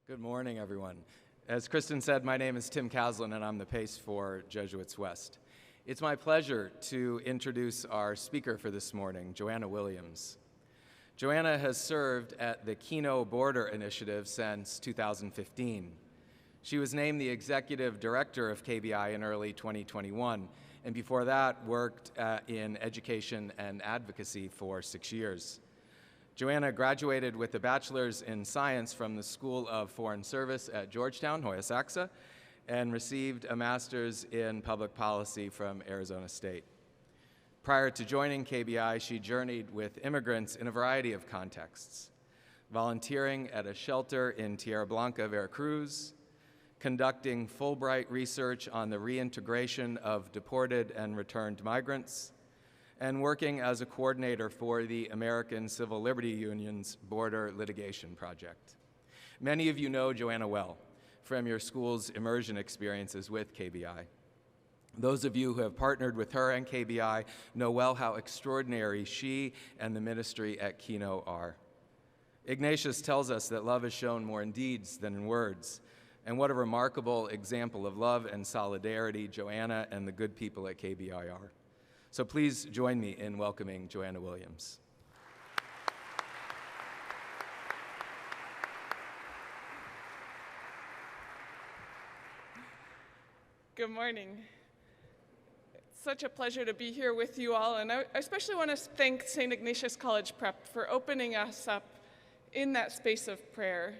Good morning, everyone. As Kristen said, my name is Tim Caslin, and I'm the PACE for Jesuits West. It's my pleasure to introduce our speaker for this morning, Joanna Williams. Joanna has served at the Kino Border Initiative since 2015. She was named the executive director of KBI in early 2021, and before that worked in education and advocacy for 6 years. Joanna graduated with a bachelor's in science from the School of Foreign Service at Georgetown, Hoya Saxa, and received a master's in public policy from Arizona State. Prior to joining KBI, she journeyed with immigrants in a variety of contexts, volunteering at a shelter in Tierra Blanca, Veracruz, conducting Fulbright research on the reintegration of deported and returned migrants, and working as a coordinator for the American Civil Liberty Union's Border Litigation Project. Many of you know Joanna well from your school's immersion experiences with KBI. Those of you who have partnered with her and KBI know well how extraordinary she and the ministry at Kino are. Ignatius tells us that love is shown more in deeds than in words, and what a remarkable example of love and solidarity Joanna and the good people at KBI are. So please join me in welcoming Joanna Williams. Good morning. It's such a pleasure to be here with you all, and I especially want to thank St. Ignatius College Prep for opening us up in that space of prayer,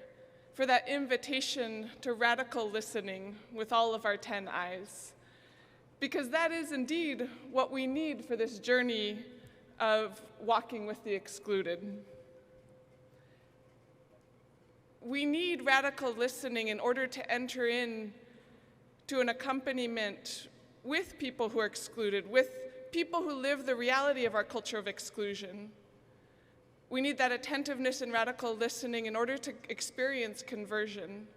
for that invitation to radical listening with all of our 10 eyes. Because that is indeed what we need for this journey of walking with the excluded. We need radical listening in order to enter in to an accompaniment with people who are excluded, with people who live the reality of our culture of exclusion. We need that attentiveness and radical listening in order to experience conversion.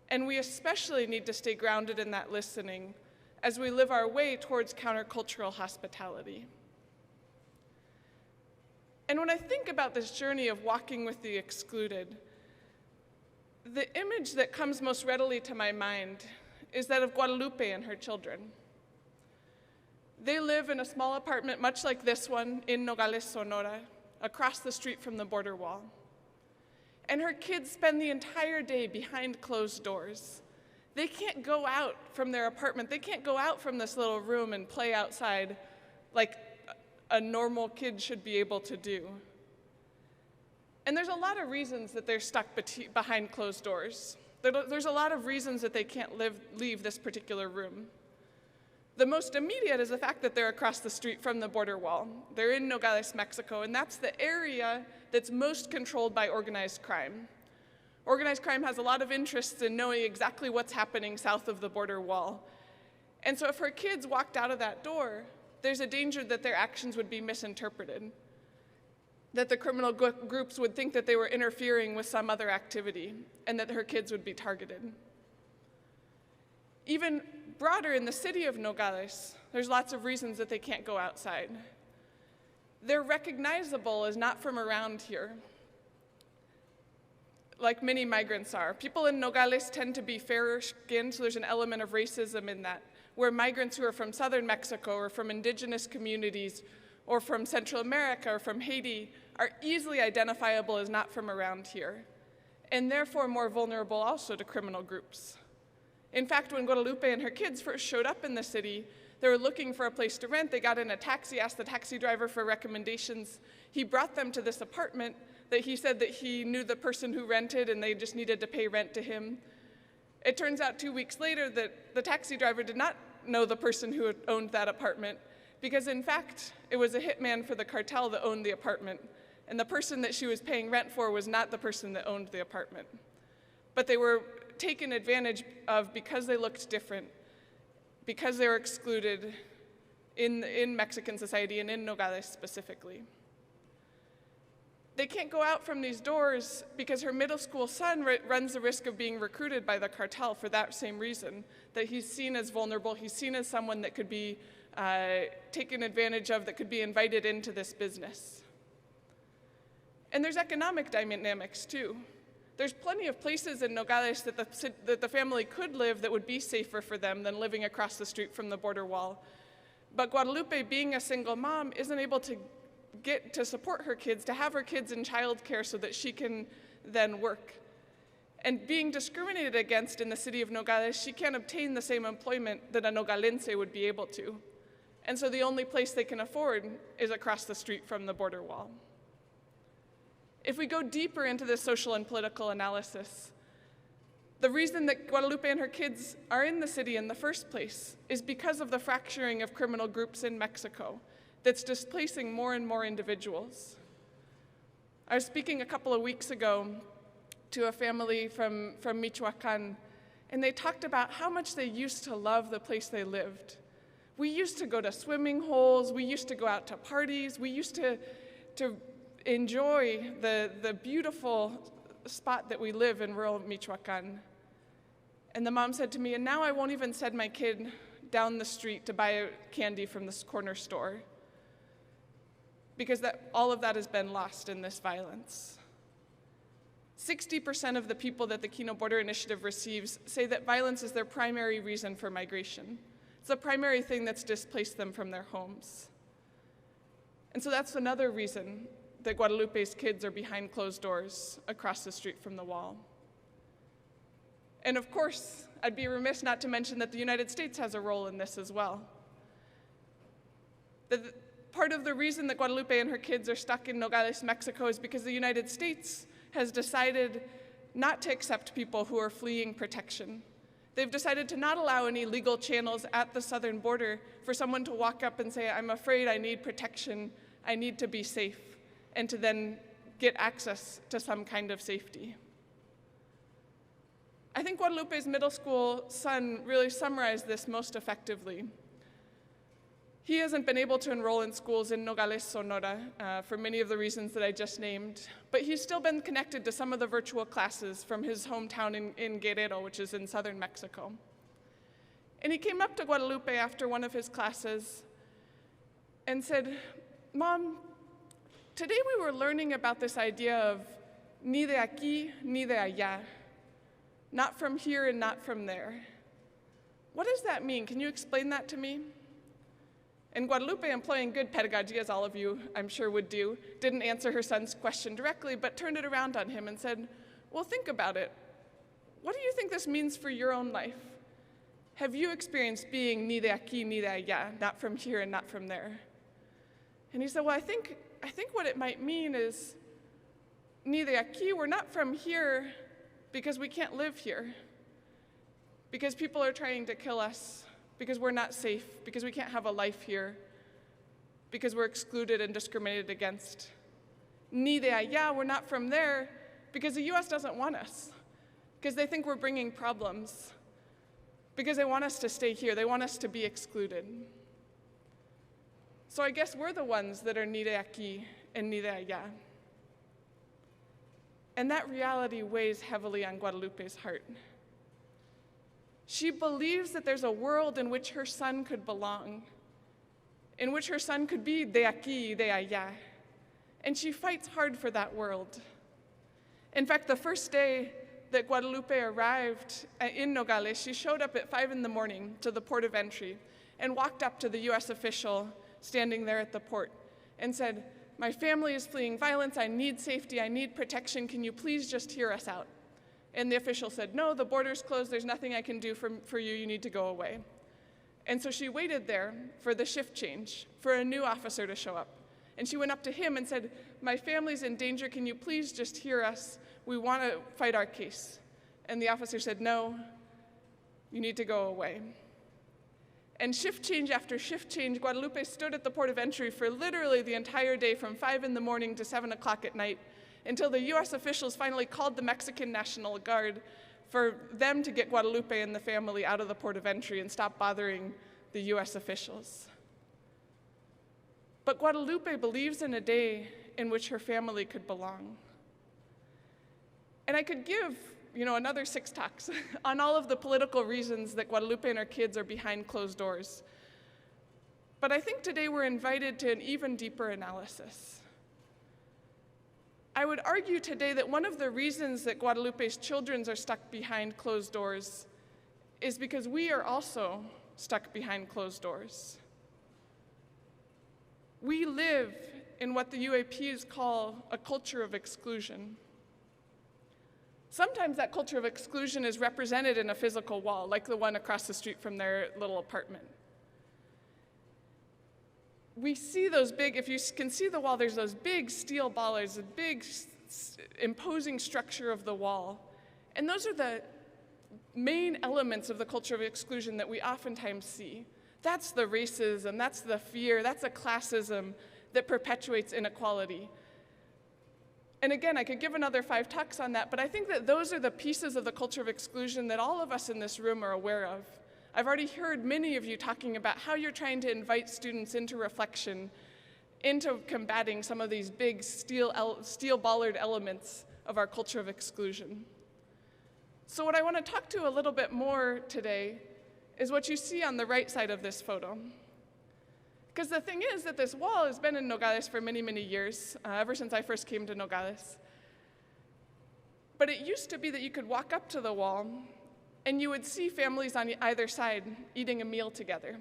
And we especially need to stay grounded in that listening as we live our way towards countercultural hospitality. And when I think about this journey of walking with the excluded, the image that comes most readily to my mind is that of Guadalupe and her children. They live in a small apartment much like this one in Nogales, Sonora, across the street from the border wall. And her kids spend the entire day behind closed doors. They can't go out from their apartment. They can't go out from this little room and play outside like a normal kid should be able to do. And there's a lot of reasons that they're stuck behind closed doors. There's a lot of reasons that they can't leave this particular room. The most immediate is the fact that they're across the street from the border wall. They're in Nogales, Mexico, and that's the area that's most controlled by organized crime. Organized crime has a lot of interests in knowing exactly what's happening south of the border wall. And so if her kids walked out of that door, there's a danger that their actions would be misinterpreted, that the criminal groups would think that they were interfering with some other activity, and that her kids would be targeted. Even broader in the city of Nogales, there's lots of reasons that they can't go outside. They're recognizable as not from around here, like many migrants are. People in Nogales tend to be fairer skinned, so there's an element of racism in that, where migrants who are from southern Mexico or from indigenous communities or from Central America or from Haiti are easily identifiable as not from around here, and therefore more vulnerable also to criminal groups. In fact, when Guadalupe and her kids first showed up in the city, they were looking for a place to rent. They got in a taxi, asked the taxi driver for recommendations. He brought them to this apartment that he said that he knew the person who rented and they just needed to pay rent to him. It turns out 2 weeks later that the taxi driver did not know the person who owned that apartment, because in fact, it was a hitman for the cartel that owned the apartment, and the person that she was paying rent for was not the person that owned the apartment. But they were taken advantage of because they looked different, because they were excluded in Mexican society and in Nogales specifically. They can't go out from these doors because her middle school son runs the risk of being recruited by the cartel for that same reason, that he's seen as vulnerable, he's seen as someone that could be taken advantage of, that could be invited into this business. And there's economic dynamics too. There's plenty of places in Nogales that the family could live that would be safer for them than living across the street from the border wall. But Guadalupe, being a single mom, isn't able to get to support her kids, to have her kids in childcare so that she can then work. And being discriminated against in the city of Nogales, she can't obtain the same employment that a Nogalense would be able to. And so the only place they can afford is across the street from the border wall. If we go deeper into this social and political analysis, the reason that Guadalupe and her kids are in the city in the first place is because of the fracturing of criminal groups in Mexico that's displacing more and more individuals. I was speaking a couple of weeks ago to a family from Michoacan, and they talked about how much they used to love the place they lived. We used to go to swimming holes, we used to go out to parties, we used to enjoy the beautiful spot that we live in rural Michoacan. And the mom said to me, and now I won't even send my kid down the street to buy candy from this corner store, because all of that has been lost in this violence. 60% of the people that the Kino Border Initiative receives say that violence is their primary reason for migration. It's the primary thing that's displaced them from their homes. And so that's another reason that Guadalupe's kids are behind closed doors across the street from the wall. And of course, I'd be remiss not to mention that the United States has a role in this as well. Part of the reason that Guadalupe and her kids are stuck in Nogales, Mexico, is because the United States has decided not to accept people who are fleeing protection. They've decided to not allow any legal channels at the southern border for someone to walk up and say, I'm afraid I need protection, I need to be safe, and to then get access to some kind of safety. I think Guadalupe's middle school son really summarized this most effectively. He hasn't been able to enroll in schools in Nogales, Sonora, for many of the reasons that I just named, but he's still been connected to some of the virtual classes from his hometown in Guerrero, which is in southern Mexico. And he came up to Guadalupe after one of his classes and said, Mom, today we were learning about this idea of ni de aquí, ni de allá, not from here and not from there. What does that mean? Can you explain that to me? And Guadalupe, employing good pedagogy, as all of you I'm sure would do, didn't answer her son's question directly, but turned it around on him and said, well, think about it. What do you think this means for your own life? Have you experienced being ni de aquí, ni de allá, not from here and not from there? And he said, well, I think what it might mean is, ni de aquí, we're not from here because we can't live here, because people are trying to kill us, because we're not safe, because we can't have a life here, because we're excluded and discriminated against. Ni de allá, we're not from there, because the US doesn't want us, because they think we're bringing problems, because they want us to stay here, they want us to be excluded. So I guess we're the ones that are ni de aquí and ni de allá. And that reality weighs heavily on Guadalupe's heart. She believes that there's a world in which her son could belong, in which her son could be de aquí, de allá. And she fights hard for that world. In fact, the first day that Guadalupe arrived in Nogales, she showed up at 5 in the morning to the port of entry and walked up to the US official standing there at the port and said, my family is fleeing violence, I need safety, I need protection, can you please just hear us out? And the official said, no, the border's closed, there's nothing I can do for you, you need to go away. And so she waited there for the shift change, for a new officer to show up. And she went up to him and said, my family's in danger, can you please just hear us? We want to fight our case. And the officer said, no, you need to go away. And shift change after shift change, Guadalupe stood at the port of entry for literally the entire day from 5 in the morning to 7 o'clock at night, until the US officials finally called the Mexican National Guard for them to get Guadalupe and the family out of the port of entry and stop bothering the US officials. But Guadalupe believes in a day in which her family could belong. And I could give, another 6 talks on all of the political reasons that Guadalupe and her kids are behind closed doors. But I think today we're invited to an even deeper analysis. I would argue today that one of the reasons that Guadalupe's children are stuck behind closed doors is because we are also stuck behind closed doors. We live in what the UAPs call a culture of exclusion. Sometimes that culture of exclusion is represented in a physical wall, like the one across the street from their little apartment. We see those big, if you can see the wall, there's those big steel bollards, a big imposing structure of the wall. And those are the main elements of the culture of exclusion that we oftentimes see. That's the racism, that's the fear, that's the classism that perpetuates inequality. And again, I could give another 5 talks on that, but I think that those are the pieces of the culture of exclusion that all of us in this room are aware of. I've already heard many of you talking about how you're trying to invite students into reflection, into combating some of these big steel bollard elements of our culture of exclusion. So what I want to talk to a little bit more today is what you see on the right side of this photo. Because the thing is that this wall has been in Nogales for many, many years, ever since I first came to Nogales. But it used to be that you could walk up to the wall and you would see families on either side eating a meal together.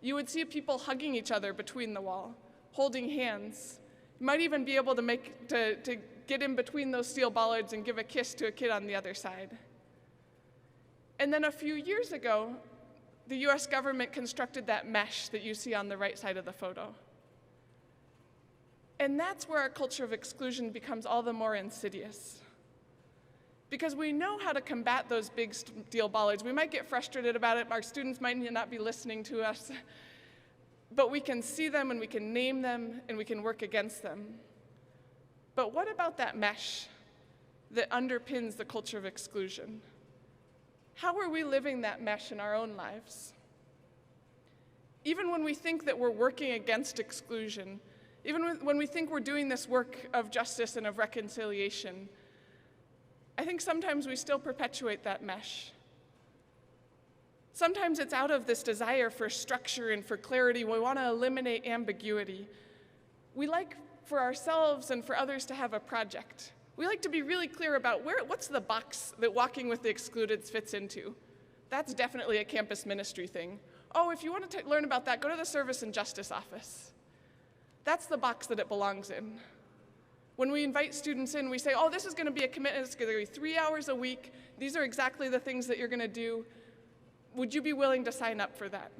You would see people hugging each other between the wall, holding hands. You might even be able to get in between those steel bollards and give a kiss to a kid on the other side. And then a few years ago, the US government constructed that mesh that you see on the right side of the photo. And that's where our culture of exclusion becomes all the more insidious. Because we know how to combat those big steel bollards. We might get frustrated about it, our students might not be listening to us, but we can see them and we can name them and we can work against them. But what about that mesh that underpins the culture of exclusion? How are we living that mesh in our own lives? Even when we think that we're working against exclusion, even when we think we're doing this work of justice and of reconciliation, I think sometimes we still perpetuate that mesh. Sometimes it's out of this desire for structure and for clarity. We want to eliminate ambiguity. We like for ourselves and for others to have a project. We like to be really clear about what's the box that Walking with the Excluded fits into. That's definitely a campus ministry thing. Oh, if you want to learn about that, go to the Service and Justice office. That's the box that it belongs in. When we invite students in, we say, oh, this is going to be a commitment. It's going to be 3 hours a week. These are exactly the things that you're going to do. Would you be willing to sign up for that?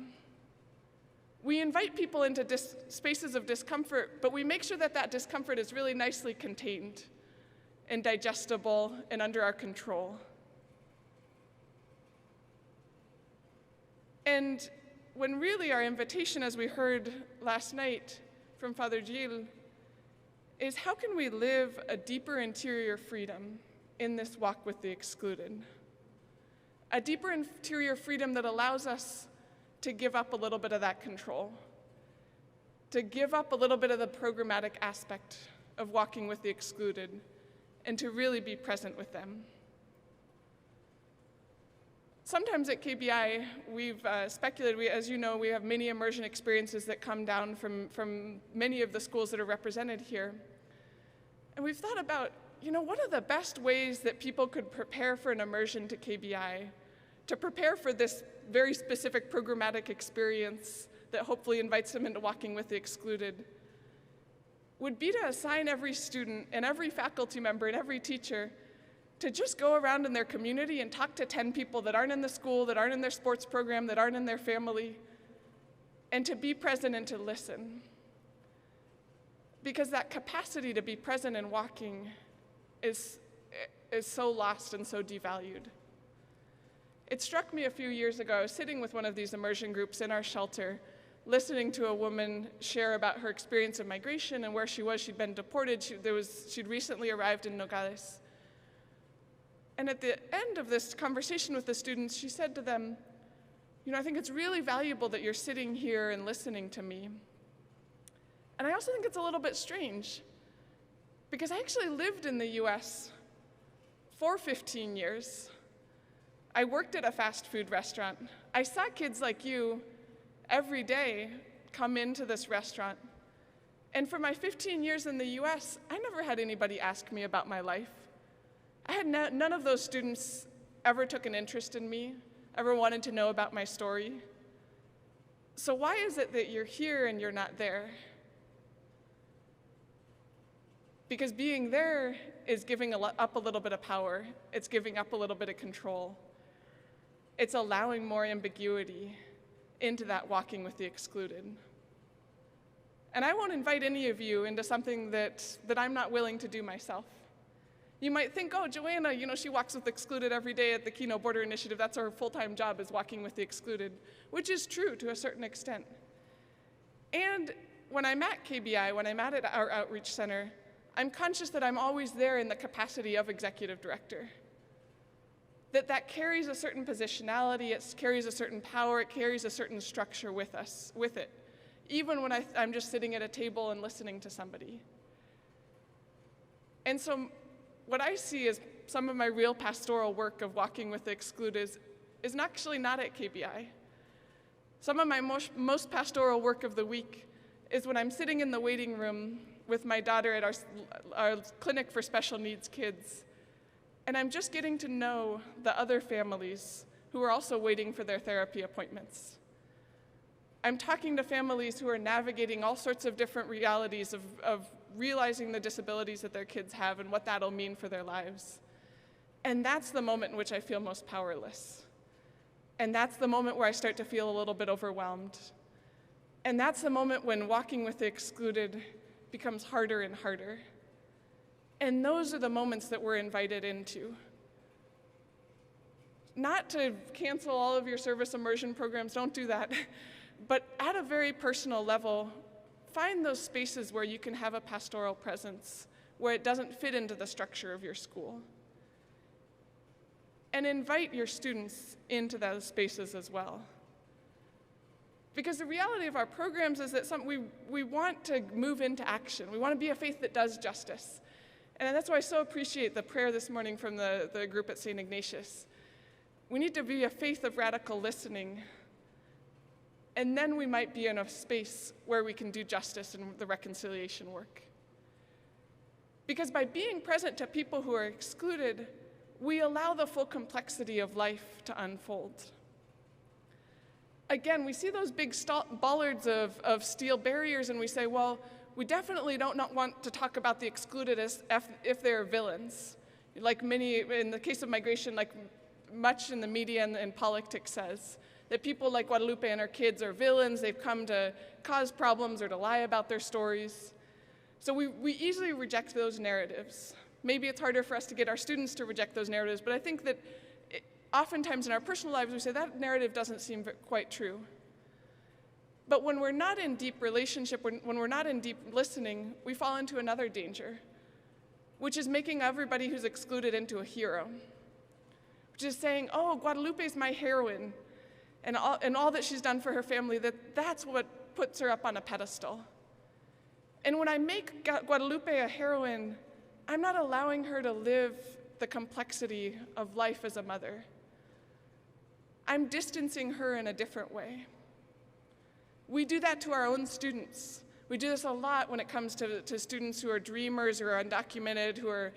We invite people into spaces of discomfort, but we make sure that that discomfort is really nicely contained and digestible and under our control. And when really our invitation, as we heard last night from Father Gilles, is how can we live a deeper interior freedom in this walk with the excluded? A deeper interior freedom that allows us to give up a little bit of that control, to give up a little bit of the programmatic aspect of walking with the excluded, and to really be present with them. Sometimes at KBI, we've speculated, as you know, we have many immersion experiences that come down from many of the schools that are represented here. And we've thought about, what are the best ways that people could prepare for an immersion to KBI, to prepare for this very specific programmatic experience that hopefully invites them into walking with the excluded, would be to assign every student and every faculty member and every teacher to just go around in their community and talk to 10 people that aren't in the school, that aren't in their sports program, that aren't in their family, and to be present and to listen. Because that capacity to be present and walking is so lost and so devalued. It struck me a few years ago, I was sitting with one of these immersion groups in our shelter, listening to a woman share about her experience of migration and where she was. She'd been deported. She'd recently arrived in Nogales. And at the end of this conversation with the students, she said to them, I think it's really valuable that you're sitting here and listening to me. And I also think it's a little bit strange, because I actually lived in the US for 15 years. I worked at a fast food restaurant. I saw kids like you every day come into this restaurant. And for my 15 years in the US, I never had anybody ask me about my life. I had none of those students ever took an interest in me, ever wanted to know about my story. So why is it that you're here and you're not there? Because being there is giving up a little bit of power. It's giving up a little bit of control. It's allowing more ambiguity into that walking with the excluded. And I won't invite any of you into something that I'm not willing to do myself. You might think, oh, Joanna, she walks with the excluded every day at the Kino Border Initiative. That's her full-time job, is walking with the excluded, which is true to a certain extent. And when I'm at KBI, when I'm at our outreach center, I'm conscious that I'm always there in the capacity of executive director. That carries a certain positionality, it carries a certain power, it carries a certain structure with it, even when I'm just sitting at a table and listening to somebody. And so what I see is some of my real pastoral work of walking with the excluded is actually not at KBI. Some of my most pastoral work of the week is when I'm sitting in the waiting room with my daughter at our clinic for special needs kids, and I'm just getting to know the other families who are also waiting for their therapy appointments. I'm talking to families who are navigating all sorts of different realities of realizing the disabilities that their kids have and what that'll mean for their lives. And that's the moment in which I feel most powerless. And that's the moment where I start to feel a little bit overwhelmed. And that's the moment when walking with the excluded becomes harder and harder. And those are the moments that we're invited into. Not to cancel all of your service immersion programs, don't do that. But at a very personal level, find those spaces where you can have a pastoral presence, where it doesn't fit into the structure of your school. And invite your students into those spaces as well. Because the reality of our programs is that we want to move into action. We want to be a faith that does justice. And that's why I so appreciate the prayer this morning from the group at St. Ignatius. We need to be a faith of radical listening. And then we might be in a space where we can do justice and the reconciliation work. Because by being present to people who are excluded, we allow the full complexity of life to unfold. Again, we see those big bollards of steel barriers and we say, well, we definitely don't want to talk about the excluded as if they're villains. Like many, in the case of migration, like much in the media and politics says, that people like Guadalupe and her kids are villains, they've come to cause problems or to lie about their stories. So we easily reject those narratives. Maybe it's harder for us to get our students to reject those narratives, but I think that oftentimes in our personal lives we say that narrative doesn't seem quite true. But when we're not in deep relationship, when we're not in deep listening, we fall into another danger, which is making everybody who's excluded into a hero, which is saying, oh, Guadalupe's my heroine, and all that she's done for her family, that's what puts her up on a pedestal. And when I make Guadalupe a heroine, I'm not allowing her to live the complexity of life as a mother. I'm distancing her in a different way. We do that to our own students. We do this a lot when it comes to students who are dreamers, who are undocumented, who are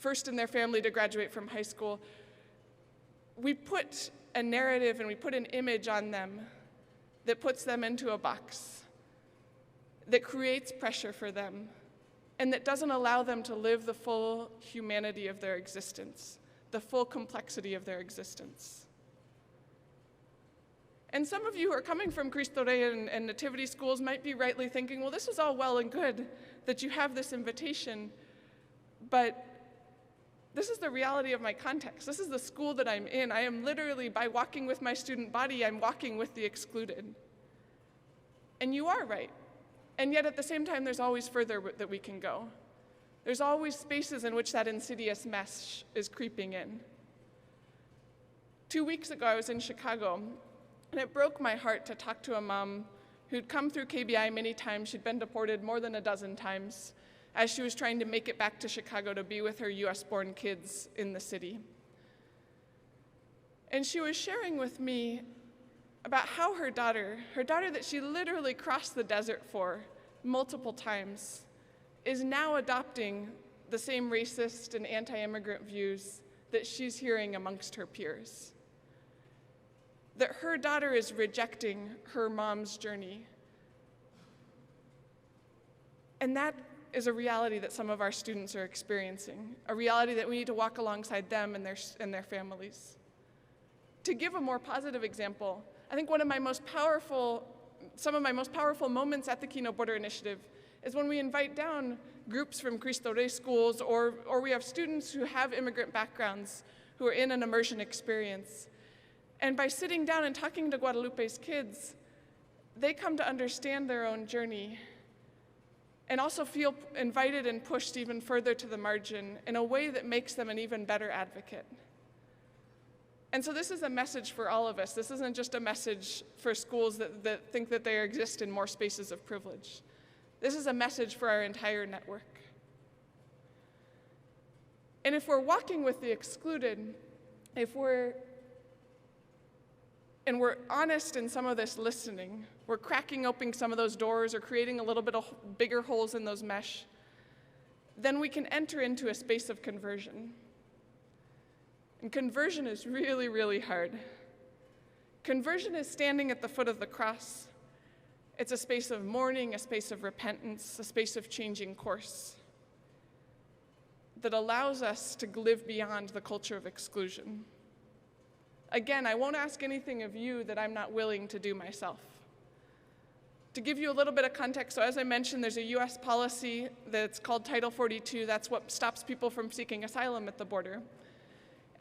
first in their family to graduate from high school. We put a narrative and we put an image on them that puts them into a box, that creates pressure for them, and that doesn't allow them to live the full humanity of their existence, the full complexity of their existence. And some of you who are coming from Cristo Rey and nativity schools might be rightly thinking, well, this is all well and good that you have this invitation, but this is the reality of my context. This is the school that I'm in. I am literally, by walking with my student body, I'm walking with the excluded. And you are right. And yet at the same time, there's always further that we can go. There's always spaces in which that insidious mesh is creeping in. 2 weeks ago, I was in Chicago, and it broke my heart to talk to a mom who'd come through KBI many times. She'd been deported more than a dozen times as she was trying to make it back to Chicago to be with her US-born kids in the city. And she was sharing with me about how her daughter that she literally crossed the desert for multiple times, is now adopting the same racist and anti-immigrant views that she's hearing amongst her peers. That her daughter is rejecting her mom's journey. And that is a reality that some of our students are experiencing, a reality that we need to walk alongside them and their families. To give a more positive example, I think some of my most powerful moments at the Kino Border Initiative is when we invite down groups from Cristo Rey schools, or we have students who have immigrant backgrounds who are in an immersion experience. And by sitting down and talking to Guadalupe's kids, they come to understand their own journey and also feel invited and pushed even further to the margin in a way that makes them an even better advocate. And so this is a message for all of us. This isn't just a message for schools that think that they exist in more spaces of privilege. This is a message for our entire network. And if we're walking with the excluded, we're honest in some of this listening, we're cracking open some of those doors or creating a little bit of bigger holes in those mesh, then we can enter into a space of conversion. And conversion is really, really hard. Conversion is standing at the foot of the cross. It's a space of mourning, a space of repentance, a space of changing course that allows us to live beyond the culture of exclusion. Again, I won't ask anything of you that I'm not willing to do myself. To give you a little bit of context, so as I mentioned, there's a US policy that's called Title 42. That's what stops people from seeking asylum at the border.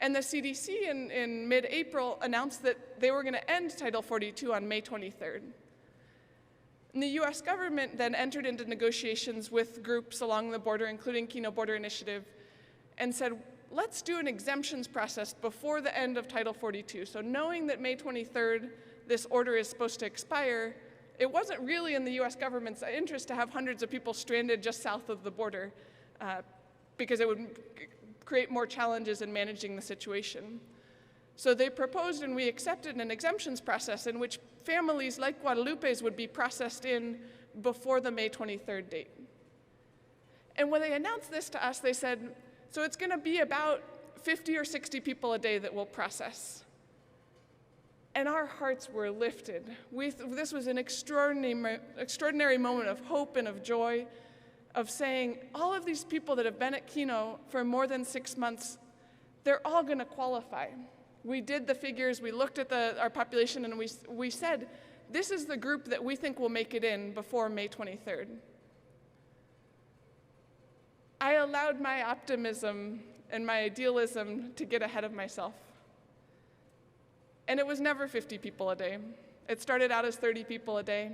And the CDC in mid-April announced that they were going to end Title 42 on May 23rd. And the US government then entered into negotiations with groups along the border, including Kino Border Initiative, and said, let's do an exemptions process before the end of Title 42. So knowing that May 23rd, this order is supposed to expire, it wasn't really in the US government's interest to have hundreds of people stranded just south of the border because it would create more challenges in managing the situation. So they proposed and we accepted an exemptions process in which families like Guadalupe's would be processed in before the May 23rd date. And when they announced this to us, they said, so it's going to be about 50 or 60 people a day that we'll process. And our hearts were lifted. This was an extraordinary moment of hope and of joy, of saying, all of these people that have been at Kino for more than 6 months, they're all going to qualify. We did the figures, we looked at our population, and we said, this is the group that we think will make it in before May 23rd. I allowed my optimism and my idealism to get ahead of myself. And it was never 50 people a day. It started out as 30 people a day.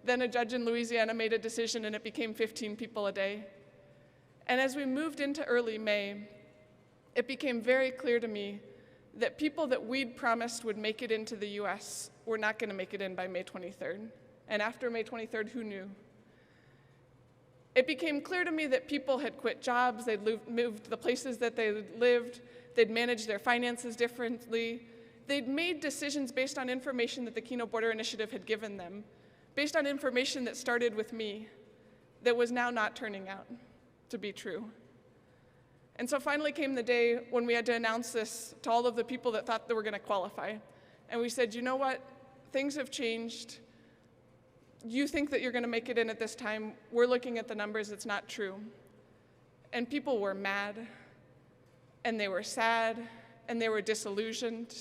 Then a judge in Louisiana made a decision and it became 15 people a day. And as we moved into early May, it became very clear to me that people that we'd promised would make it into the US were not going to make it in by May 23rd. And after May 23rd, who knew? It became clear to me that people had quit jobs, they'd moved the places that they lived, they'd managed their finances differently. They'd made decisions based on information that the Kino Border Initiative had given them, based on information that started with me, that was now not turning out to be true. And so finally came the day when we had to announce this to all of the people that thought they were going to qualify. And we said, you know what? Things have changed. You think that you're going to make it in at this time. We're looking at the numbers. It's not true. And people were mad, and they were sad, and they were disillusioned.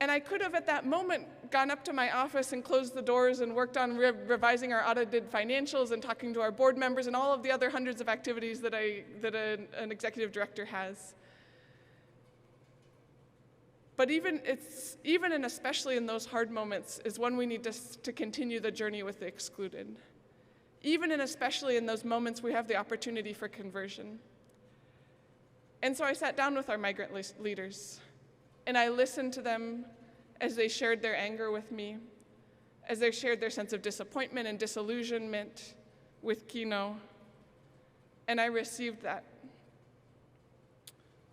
And I could have, at that moment, gone up to my office and closed the doors and worked on revising our audited financials and talking to our board members and all of the other hundreds of activities that an executive director has. But even and especially in those hard moments is when we need to continue the journey with the excluded. Even and especially in those moments, we have the opportunity for conversion. And so I sat down with our migrant leaders, and I listened to them as they shared their anger with me, as they shared their sense of disappointment and disillusionment with Kino, and I received that.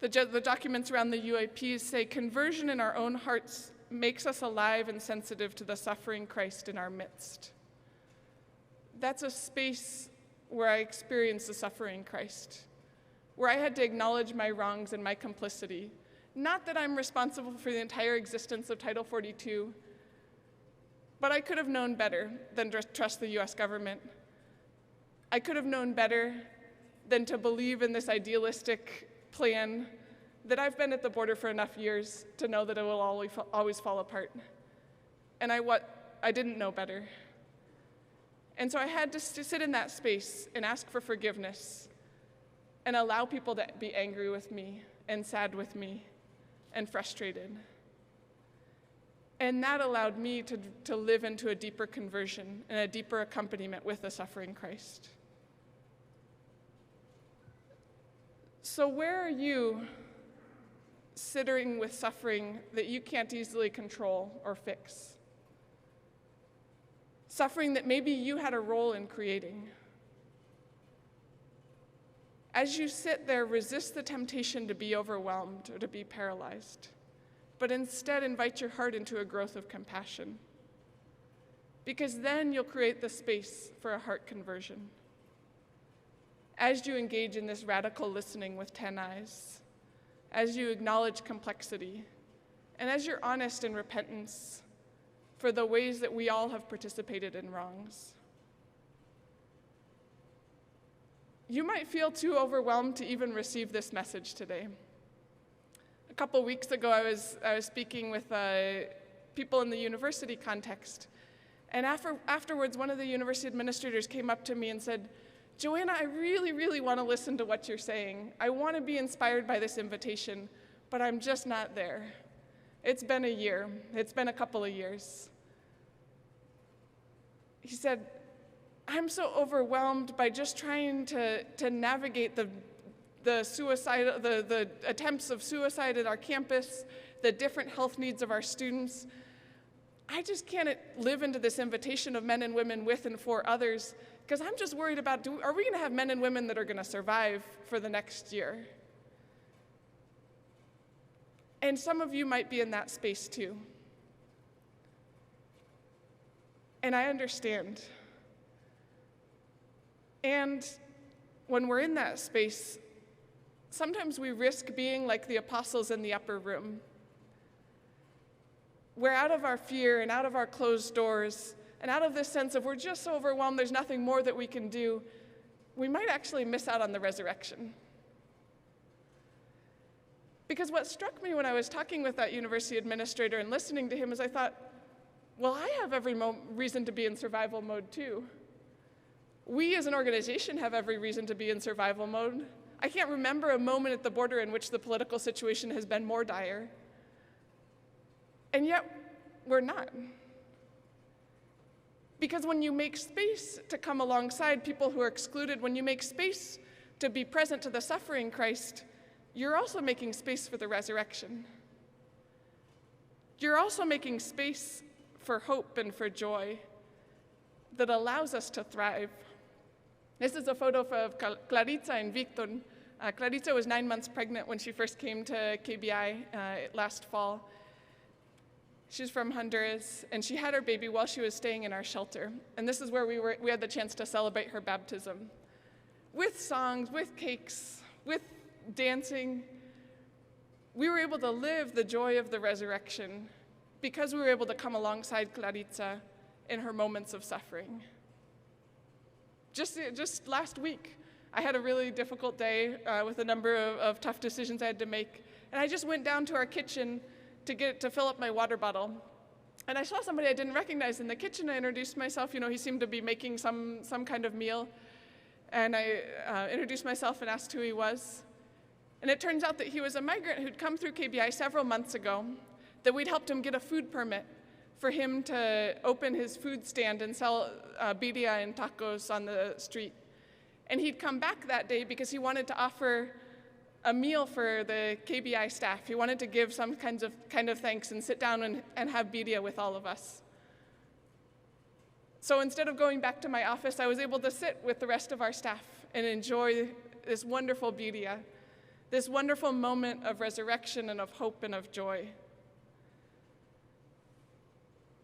The documents around the UAPs say, conversion in our own hearts makes us alive and sensitive to the suffering Christ in our midst. that's a space where I experienced the suffering Christ, where I had to acknowledge my wrongs and my complicity. Not that I'm responsible for the entire existence of Title 42, but I could have known better than to trust the US government. I could have known better than to believe in this idealistic plan that I've been at the border for enough years to know that it will always fall apart. And I didn't know better. And so I had to sit in that space and ask for forgiveness and allow people to be angry with me and sad with me and frustrated. And that allowed me to live into a deeper conversion and a deeper accompaniment with the suffering Christ. So where are you sitting with suffering that you can't easily control or fix? Suffering that maybe you had a role in creating. As you sit there, resist the temptation to be overwhelmed or to be paralyzed, but instead invite your heart into a growth of compassion, because then you'll create the space for a heart conversion. As you engage in this radical listening with 10 eyes, as you acknowledge complexity, and as you're honest in repentance for the ways that we all have participated in wrongs. You might feel too overwhelmed to even receive this message today. A couple weeks ago, I was speaking with people in the university context, and afterwards, one of the university administrators came up to me and said, "Joanna, I really, really want to listen to what you're saying. I want to be inspired by this invitation, but I'm just not there. It's been a year. It's been a couple of years." He said, "I'm so overwhelmed by just trying to navigate the attempts of suicide at our campus, the different health needs of our students. I just can't live into this invitation of men and women with and for others, because I'm just worried about, are we going to have men and women that are going to survive for the next year?" And some of you might be in that space too. And I understand. And when we're in that space, sometimes we risk being like the apostles in the upper room, where out of our fear and out of our closed doors and out of this sense of we're just so overwhelmed, there's nothing more that we can do, we might actually miss out on the resurrection. Because what struck me when I was talking with that university administrator and listening to him is I thought, well, I have every reason to be in survival mode too. We as an organization have every reason to be in survival mode. I can't remember a moment at the border in which the political situation has been more dire. And yet, we're not. Because when you make space to come alongside people who are excluded, when you make space to be present to the suffering Christ, you're also making space for the resurrection. You're also making space for hope and for joy that allows us to thrive. This is a photo of Claritza and Victor. Claritza was 9 months pregnant when she first came to KBI last fall. She's from Honduras, and she had her baby while she was staying in our shelter. And this is where we had the chance to celebrate her baptism. With songs, with cakes, with dancing. We were able to live the joy of the resurrection because we were able to come alongside Claritza in her moments of suffering. Just last week, I had a really difficult day with a number of tough decisions I had to make. And I just went down to our kitchen to fill up my water bottle. And I saw somebody I didn't recognize in the kitchen. I introduced myself. He seemed to be making some kind of meal. And I introduced myself and asked who he was. And it turns out that he was a migrant who'd come through KBI several months ago, that we'd helped him get a food permit for him to open his food stand and sell birria and tacos on the street. And he'd come back that day because he wanted to offer a meal for the KBI staff. He wanted to give some kind of thanks and sit down and have birria with all of us. So instead of going back to my office, I was able to sit with the rest of our staff and enjoy this wonderful birria, this wonderful moment of resurrection and of hope and of joy.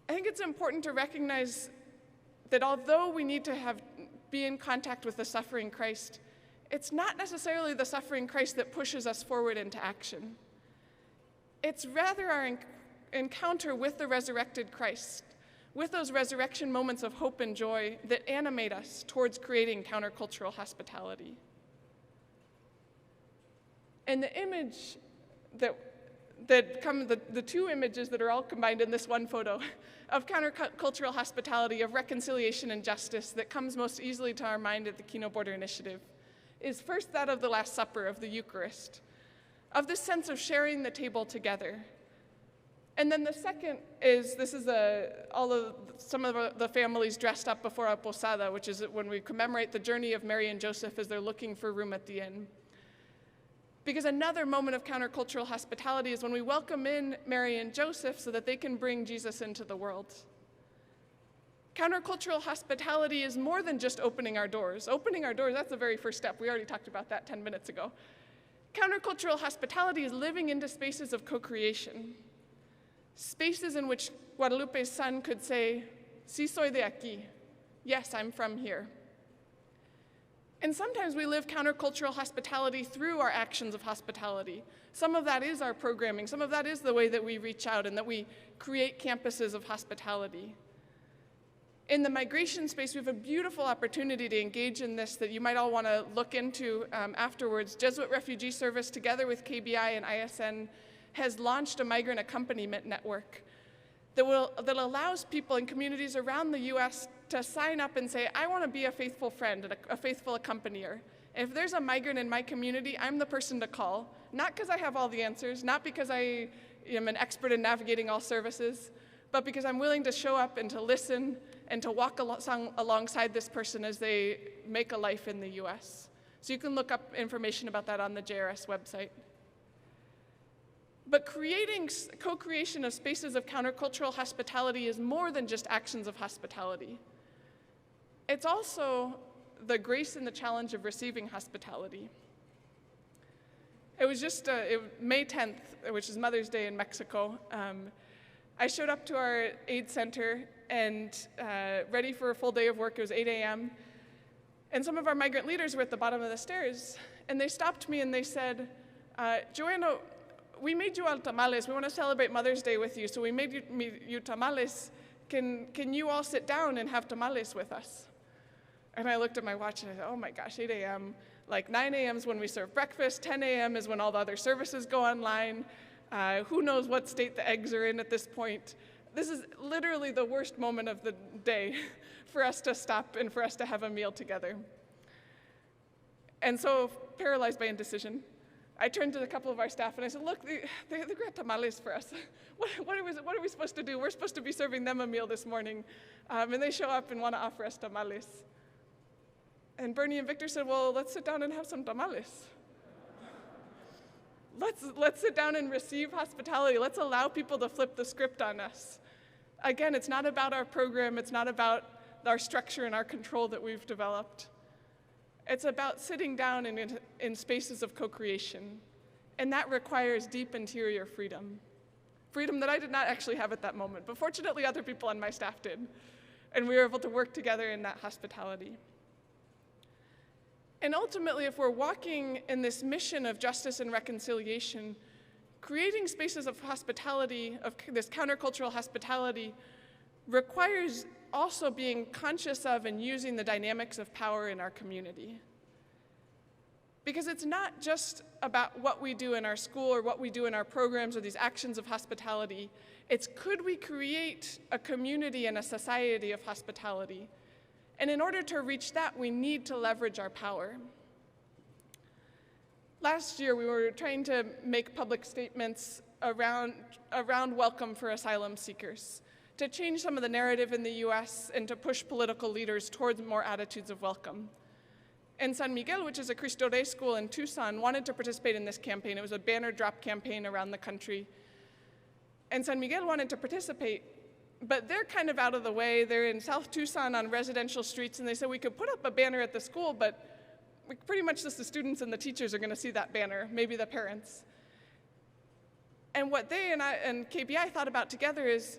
I think it's important to recognize that although we need to be in contact with the suffering Christ, it's not necessarily the suffering Christ that pushes us forward into action. It's rather our encounter with the resurrected Christ, with those resurrection moments of hope and joy that animate us towards creating countercultural hospitality. And the image the two images that are all combined in this one photo of countercultural hospitality, of reconciliation and justice that comes most easily to our mind at the Kino Border Initiative is first that of the Last Supper, of the Eucharist, of this sense of sharing the table together. And then the second is, some of the families dressed up before a posada, which is when we commemorate the journey of Mary and Joseph as they're looking for room at the inn. Because another moment of countercultural hospitality is when we welcome in Mary and Joseph so that they can bring Jesus into the world. Countercultural hospitality is more than just opening our doors. Opening our doors, that's the very first step. We already talked about that 10 minutes ago. Countercultural hospitality is living into spaces of co-creation. Spaces in which Guadalupe's son could say, "Sí soy de aquí." Yes, I'm from here. And sometimes we live countercultural hospitality through our actions of hospitality. Some of that is our programming. Some of that is the way that we reach out and that we create campuses of hospitality. In the migration space, we have a beautiful opportunity to engage in this that you might all want to look into afterwards. Jesuit Refugee Service, together with KBI and ISN, has launched a migrant accompaniment network that allows people in communities around the US to sign up and say, I want to be a faithful friend and a faithful accompanier. If there's a migrant in my community, I'm the person to call, not because I have all the answers, not because I am an expert in navigating all services, but because I'm willing to show up and to listen and to walk alongside this person as they make a life in the US. So you can look up information about that on the JRS website. But creating co-creation of spaces of countercultural hospitality is more than just actions of hospitality. It's also the grace and the challenge of receiving hospitality. It was just May 10th, which is Mother's Day in Mexico. I showed up to our aid center and ready for a full day of work. It was 8 a.m. And some of our migrant leaders were at the bottom of the stairs. And they stopped me and they said, Joanna, we made you all tamales. We want to celebrate Mother's Day with you, so we made you tamales. Can you all sit down and have tamales with us? And I looked at my watch and I said, oh my gosh, 8 a.m. Like 9 a.m. is when we serve breakfast, 10 a.m. is when all the other services go online. Who knows what state the eggs are in at this point. This is literally the worst moment of the day for us to stop and for us to have a meal together. And so, paralyzed by indecision, I turned to a couple of our staff and I said, look, they got tamales for us. What are we supposed to do? We're supposed to be serving them a meal this morning. And they show up and want to offer us tamales. And Bernie and Victor said, well, let's sit down and have some tamales. Let's sit down and receive hospitality. Let's allow people to flip the script on us. Again, it's not about our program. It's not about our structure and our control that we've developed. It's about sitting down in spaces of co-creation, and that requires deep interior freedom. Freedom that I did not actually have at that moment, but fortunately other people on my staff did, and we were able to work together in that hospitality. And ultimately, if we're walking in this mission of justice and reconciliation, creating spaces of hospitality, of this countercultural hospitality, requires also being conscious of and using the dynamics of power in our community. Because it's not just about what we do in our school or what we do in our programs or these actions of hospitality. It's could we create a community and a society of hospitality? And in order to reach that, we need to leverage our power. Last year, we were trying to make public statements around welcome for asylum seekers, to change some of the narrative in the US and to push political leaders towards more attitudes of welcome. And San Miguel, which is a Cristo Rey school in Tucson, wanted to participate in this campaign. It was a banner drop campaign around the country. And San Miguel wanted to participate, but they're kind of out of the way. They're in South Tucson on residential streets, and they said we could put up a banner at the school, but pretty much just the students and the teachers are gonna see that banner, maybe the parents. And what they and KBI thought about together is,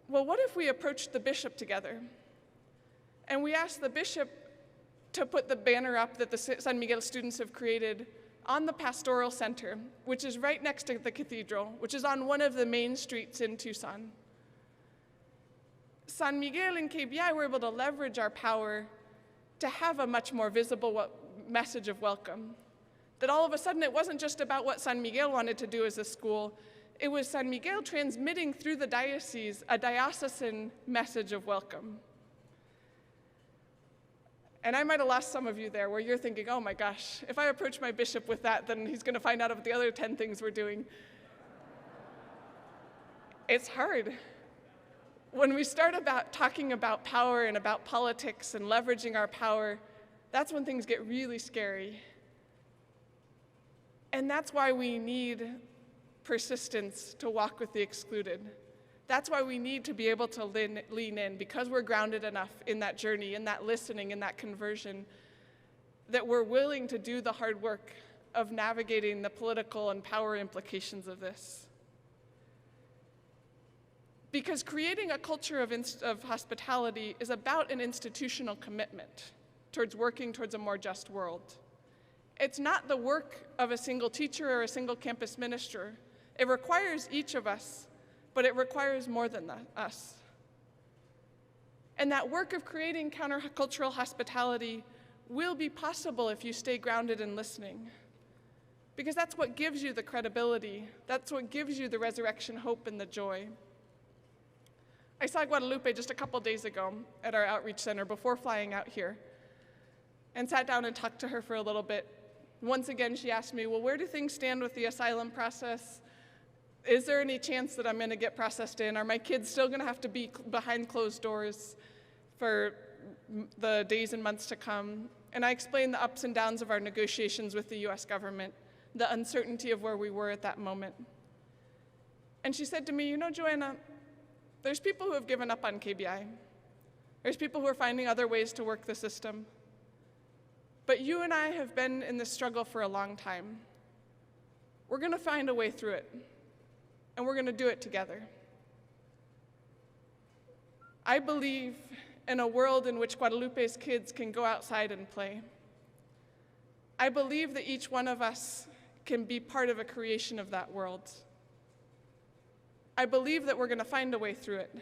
well, what if we approached the bishop together? And we asked the bishop to put the banner up that the San Miguel students have created on the Pastoral Center, which is right next to the cathedral, which is on one of the main streets in Tucson. San Miguel and KBI were able to leverage our power to have a much more visible message of welcome. That all of a sudden it wasn't just about what San Miguel wanted to do as a school, it was San Miguel transmitting through the diocese a diocesan message of welcome. And I might have lost some of you there where you're thinking, oh my gosh, if I approach my bishop with that, then he's gonna find out about the other 10 things we're doing. It's hard. When we start talking about power and about politics and leveraging our power, that's when things get really scary. And that's why we need persistence to walk with the excluded. That's why we need to be able to lean in, because we're grounded enough in that journey, in that listening, in that conversion, that we're willing to do the hard work of navigating the political and power implications of this. Because creating a culture of hospitality is about an institutional commitment towards working towards a more just world. It's not the work of a single teacher or a single campus minister. It requires each of us, but it requires more than us. And that work of creating countercultural hospitality will be possible if you stay grounded in listening. Because that's what gives you the credibility. That's what gives you the resurrection hope and the joy. I saw Guadalupe just a couple days ago at our outreach center before flying out here, and sat down and talked to her for a little bit. Once again, she asked me, well, where do things stand with the asylum process? Is there any chance that I'm gonna get processed in? Are my kids still gonna have to be behind closed doors for the days and months to come? And I explained the ups and downs of our negotiations with the US government, the uncertainty of where we were at that moment. And she said to me, you know, Joanna, there's people who have given up on KBI. There's people who are finding other ways to work the system. But you and I have been in this struggle for a long time. We're gonna find a way through it, and we're gonna do it together. I believe in a world in which Guadalupe's kids can go outside and play. I believe that each one of us can be part of a creation of that world. I believe that we're gonna find a way through it,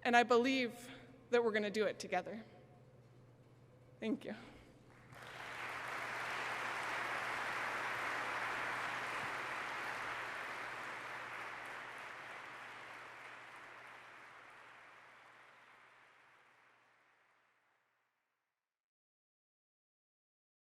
and I believe that we're gonna do it together. Thank you.